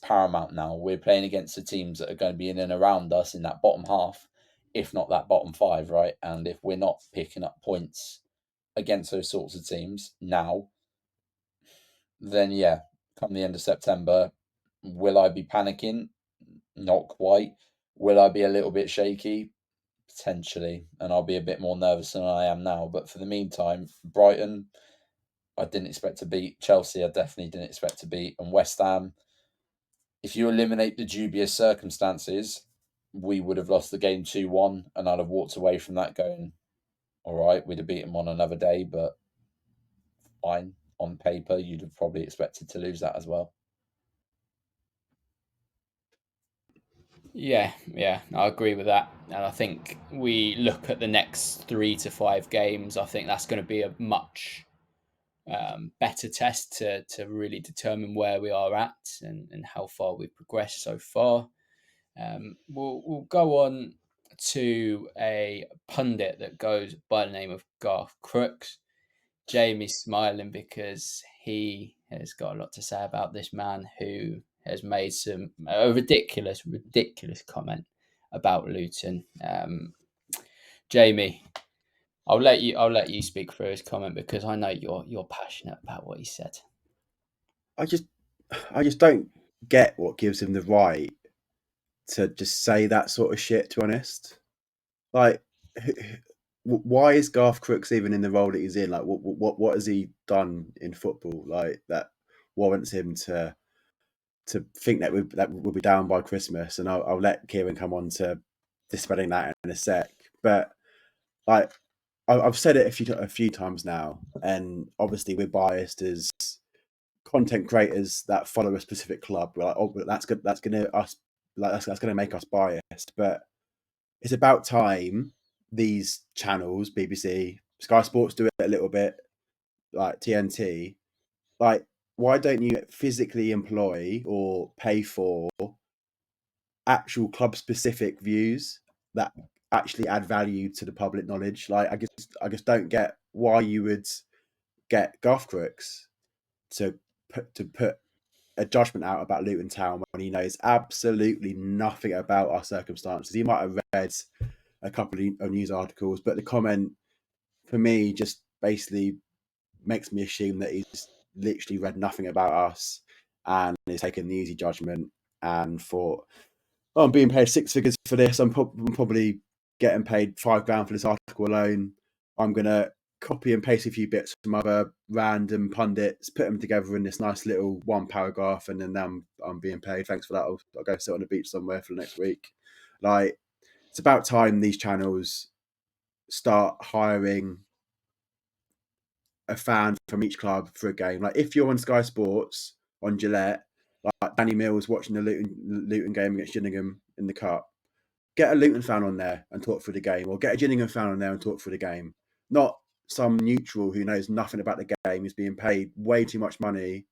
paramount now. We're playing against the teams that are going to be in and around us in that bottom half, if not that bottom 5, right? And if we're not picking up points against those sorts of teams now, then yeah, come the end of September, will I be panicking? Not quite. Will I be a little bit shaky? Potentially. And I'll be a bit more nervous than I am now. But for the meantime, Brighton, I didn't expect to beat. Chelsea, I definitely didn't expect to beat. And West Ham, if you eliminate the dubious circumstances, we would have lost the game 2-1, and I'd have walked away from that going, all right, we'd have beaten them on another day, but fine. On paper, you'd have probably expected to lose that as well. Yeah, I agree with that. And I think we look at the next 3 to 5 games. I think that's going to be a much better test to really determine where we are at and how far we've progressed so far. We'll go on to a pundit that goes by the name of Garth Crooks. Jamie's smiling because he has got a lot to say about this man who has made a ridiculous comment about Luton. Jamie, I'll let you speak through his comment because I know you're passionate about what he said. I just don't get what gives him the right to just say that sort of shit, to be honest. Like, why is Garth Crooks even in the role that he's in? Like, what has he done in football like that warrants him to think that we'll be down by Christmas? And I'll let Kieran come on to dispelling that in a sec. But like, I've said it a few times now, and obviously we're biased as content creators that follow a specific club. We're like, oh, that's good. That's gonna make us biased. But it's about time these channels, BBC, Sky Sports, do it a little bit, like TNT. Like, why don't you physically employ or pay for actual club specific views that actually add value to the public knowledge? Like, I just don't get why you would get Garth Crooks to put a judgment out about Luton Town when he knows absolutely nothing about our circumstances. He might have read a couple of news articles, but the comment for me just basically makes me assume that he's literally read nothing about us and is taking the easy judgment and thought, oh, I'm being paid 6 figures for this. I'm probably getting paid $5,000 for this article alone. I'm going to copy and paste a few bits from other random pundits, put them together in this nice little one paragraph, and then I'm being paid. Thanks for that. I'll go sit on the beach somewhere for the next week. Like, it's about time these channels start hiring a fan from each club for a game. Like, if you're on Sky Sports on Gillette, like Danny Mills watching the Luton game against Gillingham in the cup, get a Luton fan on there and talk through the game, or get a Gillingham fan on there and talk through the game. Not some neutral who knows nothing about the game, who's being paid way too much money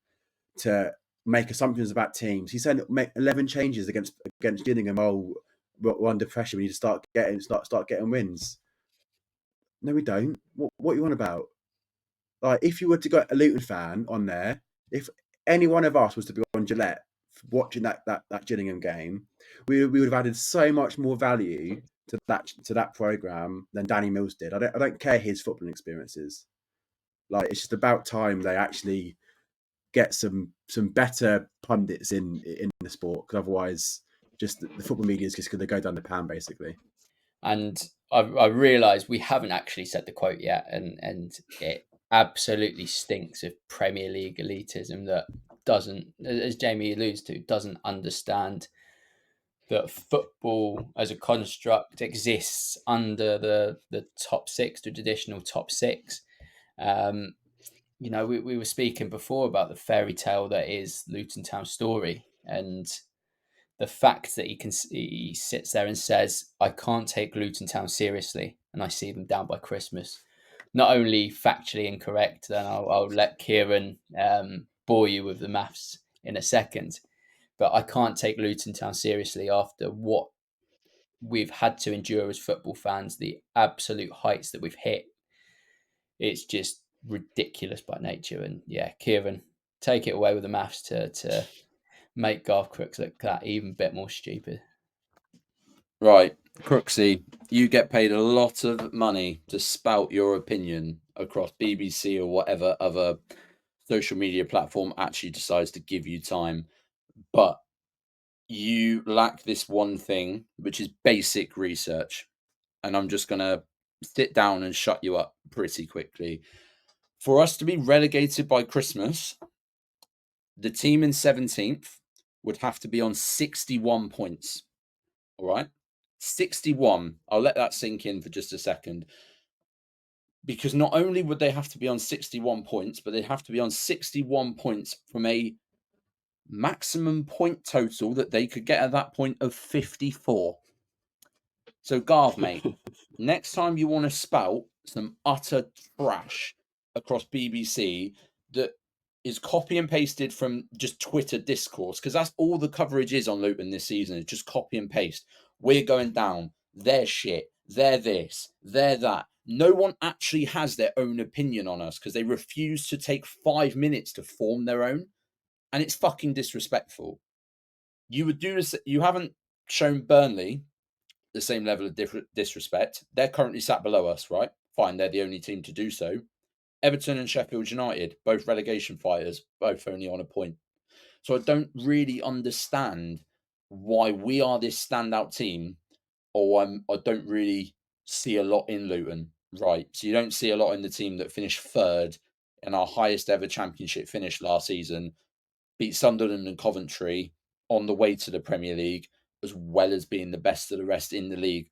to make assumptions about teams. He said make 11 changes against Gillingham. Oh, we're under pressure. We need to start getting wins. No, we don't. What are you on about? Like, if you were to get a Luton fan on there, if any one of us was to be on Gillette watching that Gillingham game, we would have added so much more value to that program than Danny Mills did. I don't care his footballing experiences. Like, it's just about time they actually get some better pundits in the sport, because otherwise, just the football media is just going to go down the pan, basically. And I realised we haven't actually said the quote yet, and it absolutely stinks of Premier League elitism that doesn't, as Jamie alludes to, doesn't understand that football as a construct exists under the top six, the traditional top six. You know, we were speaking before about the fairy tale that is Luton Town story, and the fact that he sits there and says, I can't take Luton Town seriously and I see them down by Christmas. Not only factually incorrect, then I'll let Kieran bore you with the maths in a second, but I can't take Luton Town seriously after what we've had to endure as football fans, the absolute heights that we've hit. It's just ridiculous by nature. And yeah, Kieran, take it away with the maths to make Garth Crooks look that even bit more stupid. Right, Crooksy, you get paid a lot of money to spout your opinion across BBC or whatever other social media platform actually decides to give you time. But you lack this one thing, which is basic research. And I'm just going to sit down and shut you up pretty quickly. For us to be relegated by Christmas, the team in 17th would have to be on 61 points. All right? 61. I'll let that sink in for just a second. Because not only would they have to be on 61 points, but they'd have to be on 61 points from a maximum point total that they could get at that point of 54. So, Garth, mate, next time you want to spout some utter trash across BBC that is copy and pasted from just Twitter discourse, because that's all the coverage is on Luton this season, is just copy and paste. We're going down. They're shit. They're this. They're that. No one actually has their own opinion on us because they refuse to take 5 minutes to form their own. And it's fucking disrespectful. You would do this. You haven't shown Burnley the same level of disrespect. They're currently sat below us, right? Fine, they're the only team to do so. Everton and Sheffield United, both relegation fighters, both only on a point. So I don't really understand why we are this standout team, or I don't really see a lot in Luton, right? So you don't see a lot in the team that finished third in our highest ever championship finish last season, beat Sunderland and Coventry on the way to the Premier League, as well as being the best of the rest in the league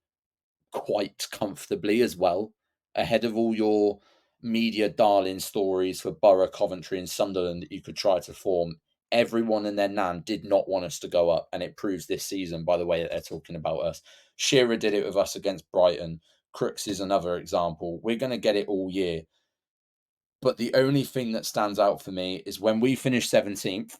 quite comfortably as well, ahead of all your media darling stories for Borough, Coventry and Sunderland that you could try to form. Everyone and their nan did not want us to go up, and it proves this season by the way that they're talking about us. Shearer did it with us against Brighton. Crooks is another example. We're going to get it all year. But the only thing that stands out for me is when we finish 17th,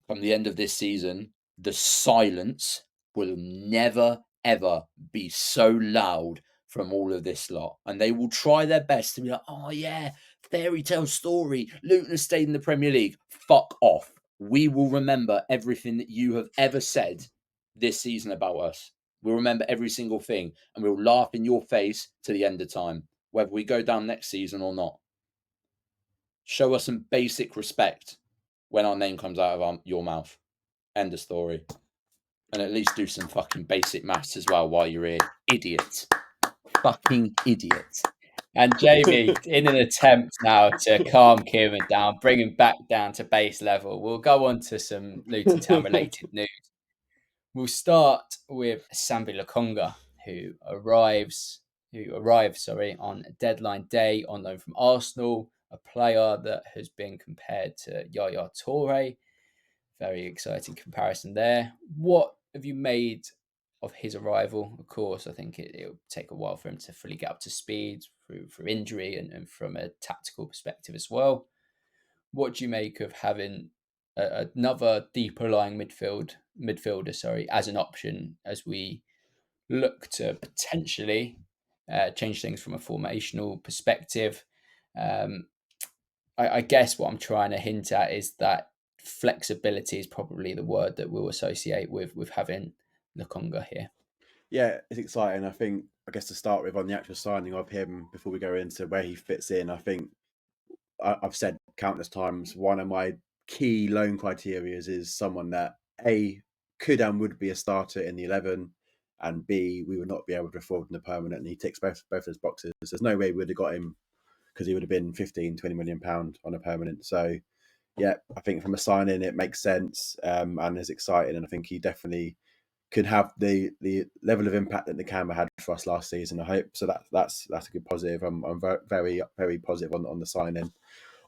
from the end of this season, the silence will never, ever be so loud from all of this lot. And they will try their best to be like, oh yeah, fairy tale story. Luton has stayed in the Premier League. Fuck off. We will remember everything that you have ever said this season about us. We'll remember every single thing. And we'll laugh in your face to the end of time, whether we go down next season or not. Show us some basic respect when our name comes out of your mouth. End of story. And at least do some fucking basic maths as well while you're here. Idiot. Fucking idiot. And Jamie, in an attempt now to calm Kieran down, bring him back down to base level, we'll go on to some Luton Town related news. We'll start with Sambi Lokonga, who arrives on deadline day on loan from Arsenal, a player that has been compared to Yaya Toure. Very exciting comparison there. What have you made of his arrival? Of course, I think it'll take a while for him to fully get up to speed through injury and from a tactical perspective as well. What do you make of having another deeper lying midfielder as an option as we look to potentially change things from a formational perspective? I guess what I'm trying to hint at is that flexibility is probably the word that we'll associate with having Lokonga here. Yeah, it's exciting. I guess to start with on the actual signing of him, before we go into where he fits in, I think I've said countless times, one of my key loan criteria is someone that A, could and would be a starter in the 11, and B, we would not be able to afford him permanent. And he ticks both those boxes. There's no way we would have got him because he would have been 15, 20 million pound on a permanent. So yeah, I think from a sign-in, it makes sense and is exciting. And I think he definitely could have the level of impact that Nakamba had for us last season, I hope. So that's a good positive. I'm very, very positive on the sign-in.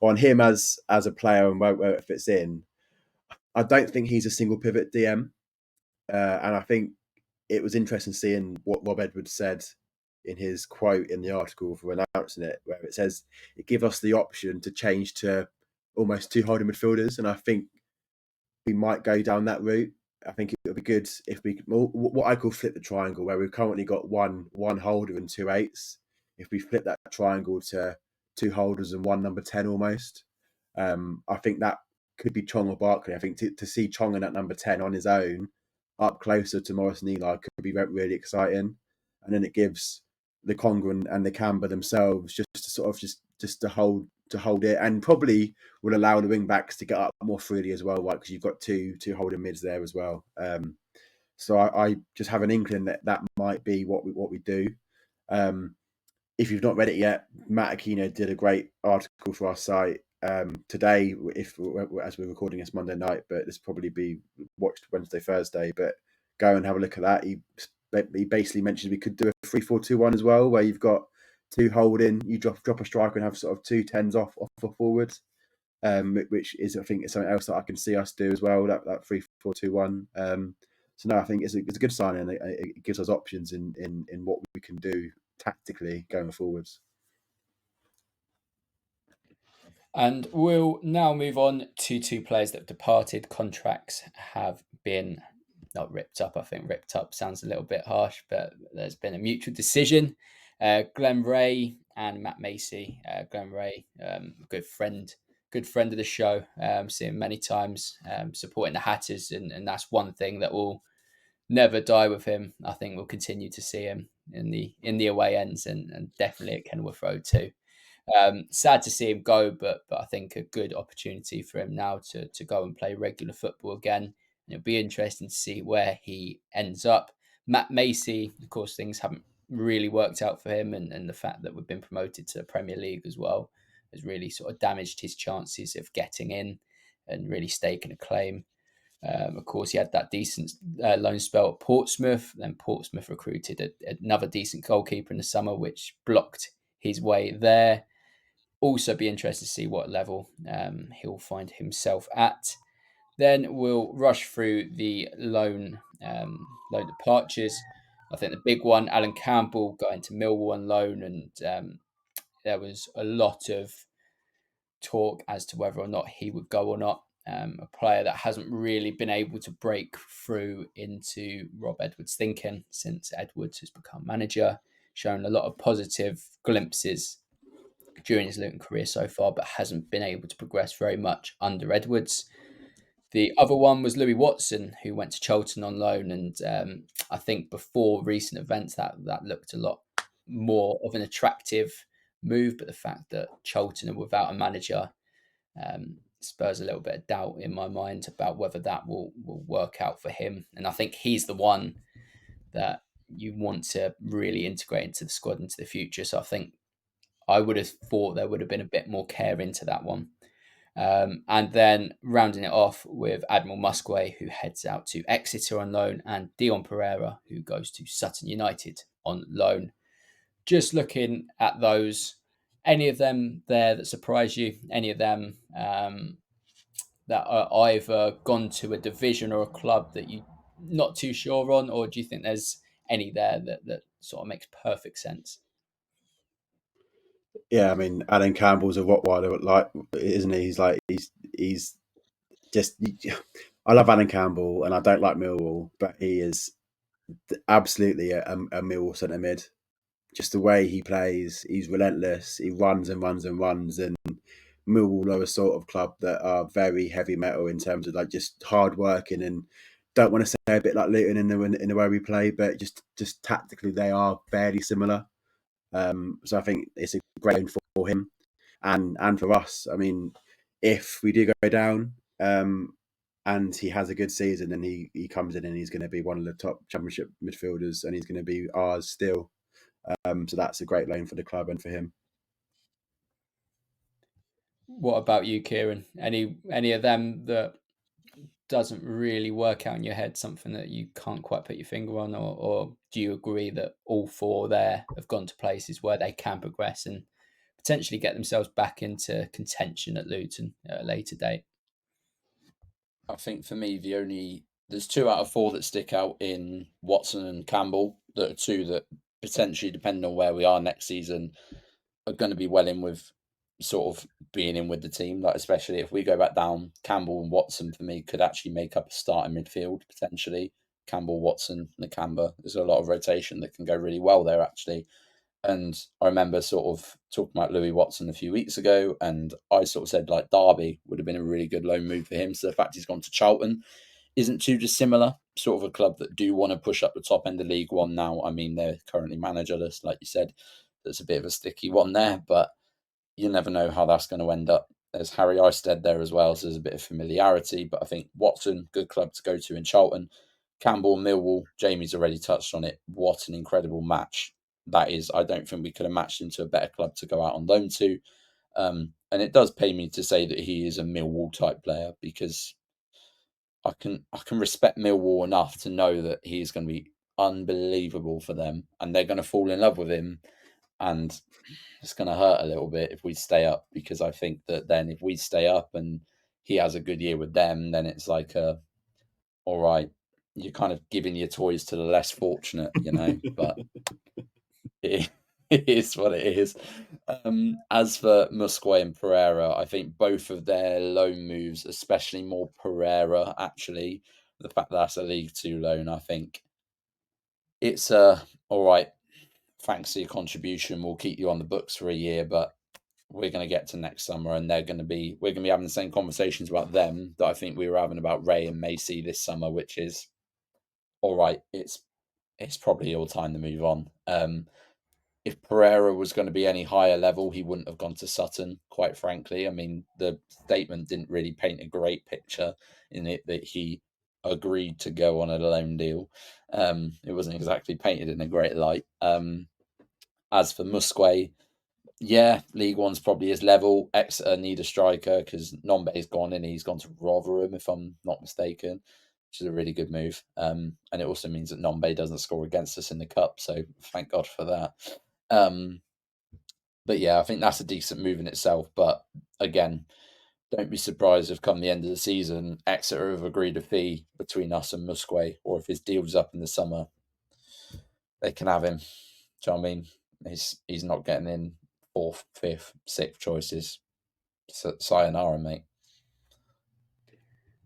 On him as a player and where it fits in, I don't think he's a single pivot DM. And I think it was interesting seeing what Rob Edwards said in his quote in the article for announcing it, where it says it gives us the option to change to almost two holding midfielders. And I think we might go down that route. I think it would be good if we, what I call flip the triangle, where we've currently got one holder and 2 8s. If we flip that triangle to 2 holders and 1 number 10 almost, I think that could be Chong or Barkley. I think to see Chong in that number 10 on his own, up closer to Morris and Eli, could be really exciting. And then it gives the Lokonga and the Nakamba themselves just to sort of just to hold it, and probably will allow the wing backs to get up more freely as well, right? Because you've got two holding mids there as well. So I just have an inkling that might be what we do. If you've not read it yet, Matt Aquino did a great article for our site today, as we're recording this Monday night, but this probably be watched Wednesday, Thursday. But go and have a look at that. He basically mentioned we could do a 3-4-2-1 as well, where you've got 2 holding, you drop a striker and have sort of 2 10s off for forwards. which is, I think, something else that I can see us do as well. That 3-4-2-1. So no, I think it's a good signing. It gives us options in what we can do tactically going forwards. And we'll now move on to two players that have departed. Contracts have been not ripped up. I think ripped up sounds a little bit harsh, but there's been a mutual decision. Glenn Ray and Matt Macy. Glenn Ray, good friend of the show. Seen him many times, supporting the Hatters, and that's one thing that will never die with him. I think we'll continue to see him in the away ends and definitely at Kenilworth Road too. Sad to see him go, but I think a good opportunity for him now to go and play regular football again. And it'll be interesting to see where he ends up. Matt Macy, of course, things haven't really worked out for him, and the fact that we've been promoted to the Premier League as well has really sort of damaged his chances of getting in and really staking a claim. Of course, he had that decent loan spell at Portsmouth. Then Portsmouth recruited another decent goalkeeper in the summer, which blocked his way there. Also be interested to see what level he'll find himself at. Then we'll rush through the loan departures. I think the big one, Alan Campbell, got into Millwall on loan, and there was a lot of talk as to whether or not he would go or not. A player that hasn't really been able to break through into Rob Edwards' thinking since Edwards has become manager, shown a lot of positive glimpses during his Luton career so far, but hasn't been able to progress very much under Edwards. The other one was Louis Watson, who went to Charlton on loan, and I think before recent events that looked a lot more of an attractive move, but the fact that Charlton are without a manager spurs a little bit of doubt in my mind about whether that will work out for him. And I think he's the one that you want to really integrate into the squad into the future. So I think I would have thought there would have been a bit more care into that one. And then rounding it off with Admiral Musquay, who heads out to Exeter on loan, and Dion Pereira, who goes to Sutton United on loan. Just looking at those, any of them there that surprise you? Any of them that are either gone to a division or a club that you're not too sure on, or do you think there's any there that sort of makes perfect sense? Yeah, I mean, Alan Campbell's a Rottweiler, like, isn't he? He's just. I love Alan Campbell, and I don't like Millwall, but he is absolutely a Millwall centre mid. Just the way he plays, he's relentless. He runs and runs and runs, and Millwall are a sort of club that are very heavy metal in terms of like just hard working, and don't want to say a bit like Luton in the way we play, but just tactically they are fairly similar. So I think it's a great loan for him and for us. I mean, if we do go down and he has a good season, then he comes in and he's going to be one of the top Championship midfielders, and he's going to be ours still. So that's a great loan for the club and for him. What about you, Kieran? Any of them that doesn't really work out in your head, something that you can't quite put your finger on, or do you agree that all four there have gone to places where they can progress and potentially get themselves back into contention at Luton at a later date? I think for me, there's 2 out of 4 that stick out in Watson and Campbell. That are 2 that potentially, depending on where we are next season, are going to be well in with sort of being in with the team. Like, especially if we go back down, Campbell and Watson for me could actually make up a starting midfield potentially. Campbell, Watson, Nakamba. There's a lot of rotation that can go really well there actually. And I remember sort of talking about Louis Watson a few weeks ago, and I sort of said like Derby would have been a really good loan move for him. So the fact he's gone to Charlton isn't too dissimilar. Sort of a club that do want to push up the top end of League One now. I mean, they're currently managerless, like you said. That's a bit of a sticky one there, but you never know how that's going to end up. There's Harry Eisted there as well, so there's a bit of familiarity. But I think Watson, good club to go to in Charlton. Campbell, Millwall, Jamie's already touched on it. What an incredible match that is. I don't think we could have matched him to a better club to go out on loan to. And it does pay me to say that he is a Millwall type player, because I can respect Millwall enough to know that he is going to be unbelievable for them, and they're going to fall in love with him. and it's going to hurt a little bit if we stay up, because I think that then if we stay up and he has a good year with them, then it's like, all right, you're kind of giving your toys to the less fortunate, but it is what it is. As for Musquay and Pereira, I think both of their loan moves, especially more Pereira, actually, the fact that that's a League Two loan, I think it's all right, thanks for your contribution, we'll keep you on the books for a year, but we're going to get to next summer and we're going to be having the same conversations about them that I think we were having about Ray and Macy this summer, which is, all right, it's probably all time to move on. If Pereira was going to be any higher level, he wouldn't have gone to Sutton, quite frankly. I mean, the statement didn't really paint a great picture in it that he agreed to go on a loan deal. It wasn't exactly painted in a great light. As for Musquay, yeah, League One's probably his level. Exeter need a striker because Nombe's gone and he's gone to Rotherham, if I'm not mistaken, which is a really good move. And it also means that Nombe doesn't score against us in the cup, so thank God for that. But yeah, I think that's a decent move in itself. But again, don't be surprised if come the end of the season, Exeter have agreed a fee between us and Musquay, or if his deal's up in the summer, they can have him. Do you know what I mean? He's not getting in 4th, 5th, 6th choices. Sayonara, mate.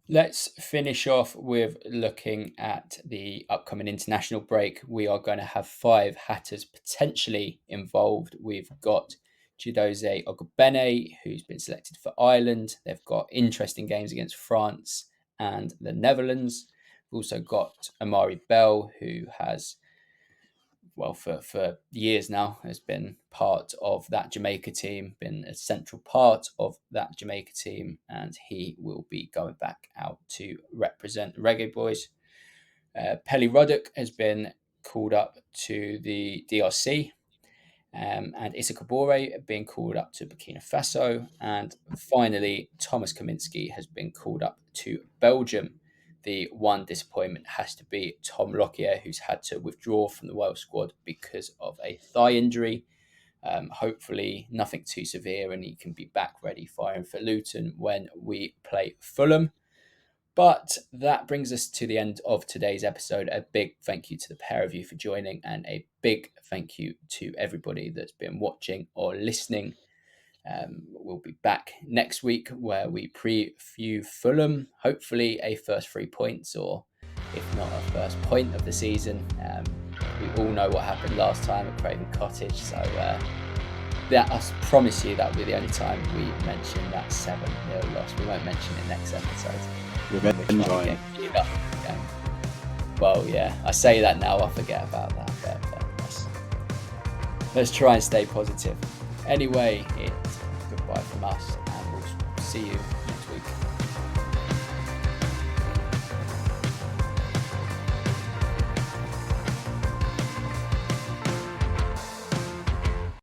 Let's finish off with looking at the upcoming international break. We are going to have 5 Hatters potentially involved. We've got Chidozie Ogbene, who's been selected for Ireland. They've got interesting games against France and the Netherlands. We've also got Amari Bell, who has, well, for years now, has been part of that Jamaica team, been a central part of that Jamaica team, and he will be going back out to represent the Reggae Boys. Pelly Ruddock has been called up to the DRC, and Issa Kabore being called up to Burkina Faso, and finally Thomas Kaminski has been called up to Belgium. The one disappointment has to be Tom Lockyer, who's had to withdraw from the Wales squad because of a thigh injury. Hopefully nothing too severe and he can be back ready firing for Luton when we play Fulham. But that brings us to the end of today's episode. A big thank you to the pair of you for joining, and a big thank you to everybody that's been watching or listening. We'll be back next week where we preview Fulham, hopefully a first 3 points, or if not a first point of the season. We all know what happened last time at Craven Cottage, so I promise you that will be the only time we mention that 7-0 loss. We won't mention it next episode. Well, yeah, I say that now, I forget about that, but let's try and stay positive. Anyway, it's goodbye from us, and we'll see you